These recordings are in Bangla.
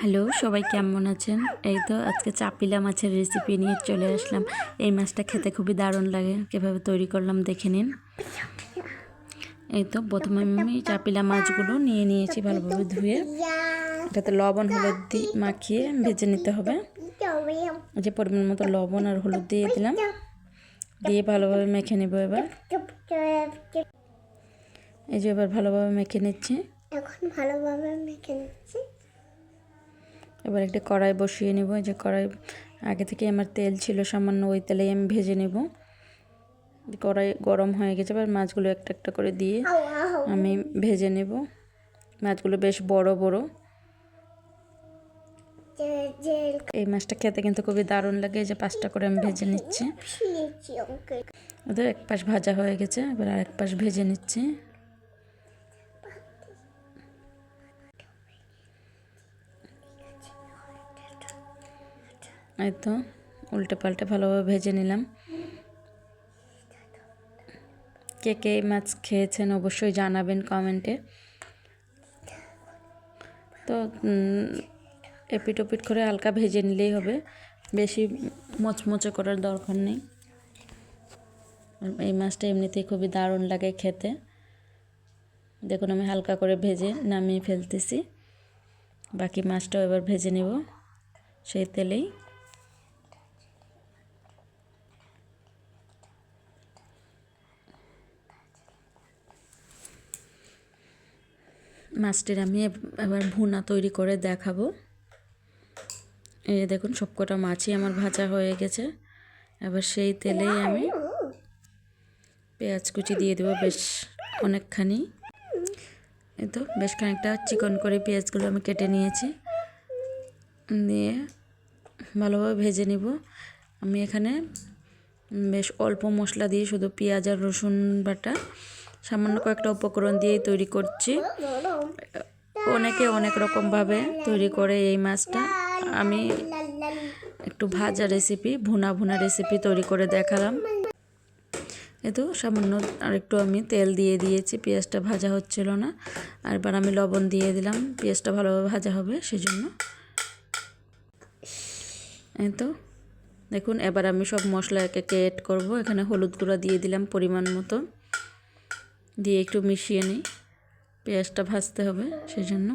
হ্যালো, সবাই কেমন আছেন? এই তো আজকে চাপিলা মাছের রেসিপি নিয়ে চলে আসলাম। এই মাছটা খেতে খুবই দারুণ লাগে। কীভাবে তৈরি করলাম দেখে নিন। এই তো প্রথমে আমি চাপিলা মাছগুলো নিয়ে নিয়েছি ভালোভাবে ধুয়ে, এটাতে লবণ হলুদ দিয়ে মাখিয়ে ভেজে নিতে হবে। যে পরিমাণ মতো লবণ আর হলুদ দিয়ে দিলাম, দিয়ে ভালোভাবে মেখে নেব। এবার এই যে এবার ভালোভাবে মেখে নিচ্ছি। এবার একটা কড়াই বসিয়ে নেব। যে কড়াই আগে থেকে আমার তেল ছিল সামান্য, ওই তেলেই আমি ভেজে নেব। কড়াই গরম হয়ে গেছে, এবার মাছগুলো একটা একটা করে দিয়ে আমি ভেজে নেব। মাছগুলো বেশ বড় বড়। এই মাছটা খেতে কিন্তু খুবই দারুণ লাগে। যে 5টা করে আমি ভেজে নিচ্ছি। ওদের এক পাশ ভাজা হয়ে গেছে, এবার আরেক পাশ ভেজে নিচ্ছি। এই তো উল্টে পাল্টে ভালোভাবে ভেজে নিলাম। কে কে এই মাছ খেয়েছেন অবশ্যই জানাবেন কমেন্টে। তো এপিট ওপিট করে হালকা ভেজে নিলেই হবে, বেশি মচমচে করার দরকার নেই। এই মাছটা এমনিতেই খুবই দারুণ লাগে খেতে। দেখুন আমি হালকা করে ভেজে নামিয়ে ফেলতেছি। বাকি মাছটাও এবার ভেজে নেব সেই তেলেই। মাছটির আমি এবার ভুনা তৈরি করে দেখাবো। এই দেখুন সবকটা মাছই আমার ভাজা হয়ে গেছে। এবার সেই তেলেই আমি পেঁয়াজ কুচি দিয়ে দেবো, বেশ অনেকখানি। এই তো বেশ খানিকটা চিকন করে পেঁয়াজগুলো আমি কেটে নিয়েছি, দিয়ে ভালোভাবে ভেজে নিব। আমি এখানে বেশ অল্প মশলা দিয়ে শুধু পেঁয়াজ আর রসুন বাটা, সামান্য কয়েকটা উপকরণ দিয়েই তৈরি করছি। অনেকে অনেক রকমভাবে তৈরি করে এই মাছটা। আমি একটু ভাজা রেসিপি, ভুনা রেসিপি তৈরি করে দেখালাম। তো সামান্য আর একটু আমি তেল দিয়ে দিয়েছি, পেঁয়াজটা ভাজা হচ্ছিল না। আর এবার আমি লবণ দিয়ে দিলাম, পেঁয়াজটা ভালোভাবে ভাজা হবে সেজন্য। এই তো দেখুন এবার আমি সব মশলা একে একে এড করবো। এখানে হলুদ গুঁড়া দিয়ে দিলাম পরিমাণ মতো, দিয়ে একটু মিশিয়ে নিই। পেঁয়াজটা ভাজতে হবে সেজন্য।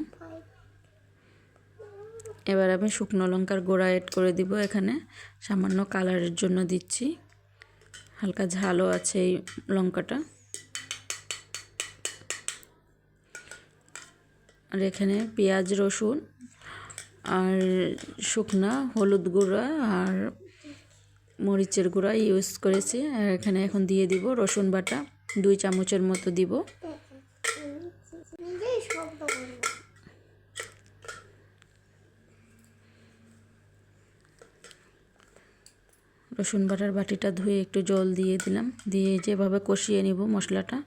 এবার আমি শুকনো লঙ্কার গুঁড়া এড করে দিব। এখানে সামান্য কালারের জন্য দিচ্ছি, হালকা ঝালও আছে এই লঙ্কাটা। আর এখানে পেঁয়াজ রসুন আর শুকনা হলুদ গুঁড়া আর মরিচের গুঁড়া ইউজ করেছি। আর এখানে এখন দিয়ে দিব রসুন বাটা 2 চামচের মতো দিব। রসুন বাটার বাটিটা ধুয়ে একটু জল দিয়ে দিলাম, দিয়ে যেভাবে কষিয়ে নিব মশলাটা।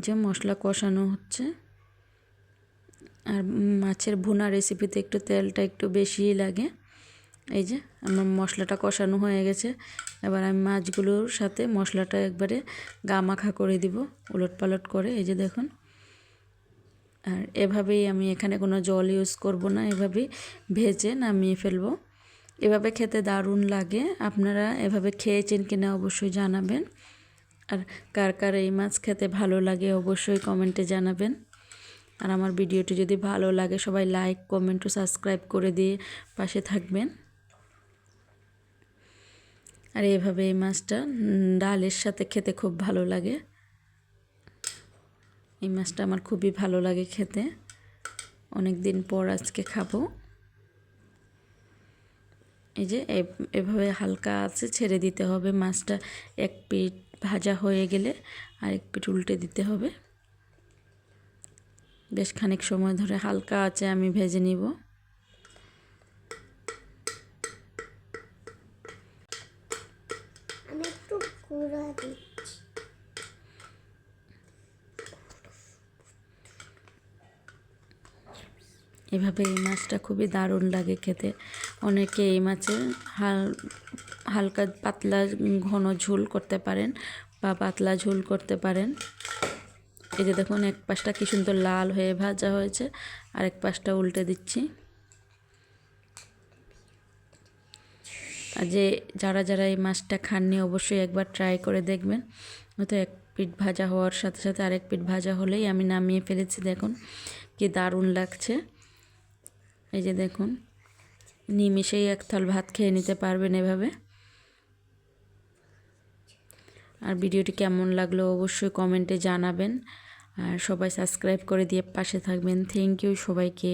যে মশলা কষানো হচ্ছে। আর মাছের ভুনা রেসিপিতে একটু তেলটা একটু বেশিই লাগে। এই যে আমার মশলাটা কষানো হয়ে গেছে। এবার আমি মাছগুলোর সাথে মশলাটা একবারে গা মাখা করে দিব উলট পালট করে। এই যে দেখুন, আর এভাবেই আমি এখানে কোনো জল ইউজ করব না, এভাবেই ভেজে নামিয়ে ফেলবো। এভাবে খেতে দারুণ লাগে। আপনারা এভাবে খেয়েছেন কিনা অবশ্যই জানাবেন। আর কার কার এই মাছ খেতে ভালো লাগে অবশ্যই কমেন্টে জানাবেন। আর আমার ভিডিওটি যদি ভালো লাগে সবাই লাইক কমেন্ট ও সাবস্ক্রাইব করে দিয়ে পাশে থাকবেন। আর এইভাবে এই মাছটা ডালের সাথে খেতে খুব ভালো লাগে। এই মাছটা আমার খুবই ভালো লাগে খেতে, অনেক দিন পর আজকে খাবো। এই যে এভাবে হালকা আছে ছেড়ে দিতে হবে। মাছটা এক পিঠ ভাজা হয়ে গেলে আরেক পিঠ উল্টে দিতে হবে। বেশ খানিক সময় ধরে হালকা আছে আমি ভেজে নিব। এভাবে এই মাছটা খুবই দারুণ লাগে খেতে। অনেকে এই মাছের হালকা পাতলা ঘন ঝোল করতে পারেন বা পাতলা ঝোল করতে পারেন। এই যে দেখুন এক পাশটা কি সুন্দর লাল হয়ে ভাজা হয়েছে, আর এক পাশটা উল্টে দিচ্ছি। আর যারা যারা এই মাছটা খাননি অবশ্যই একবার ট্রাই করে দেখবেন। হয়তো এক পিঠ ভাজা হওয়ার সাথে সাথে আরেক পিঠ ভাজা হলেই আমি নামিয়ে ফেলেছি। দেখুন কি দারুণ লাগছে। এই যে দেখুন নিমিষেই এক থাল ভাত খেয়ে নিতে পারবেন এভাবে। আর ভিডিওটি কেমন লাগলো অবশ্যই কমেন্টে জানাবেন, আর সবাই সাবস্ক্রাইব করে দিয়ে পাশে থাকবেন। থ্যাংক ইউ সবাইকে।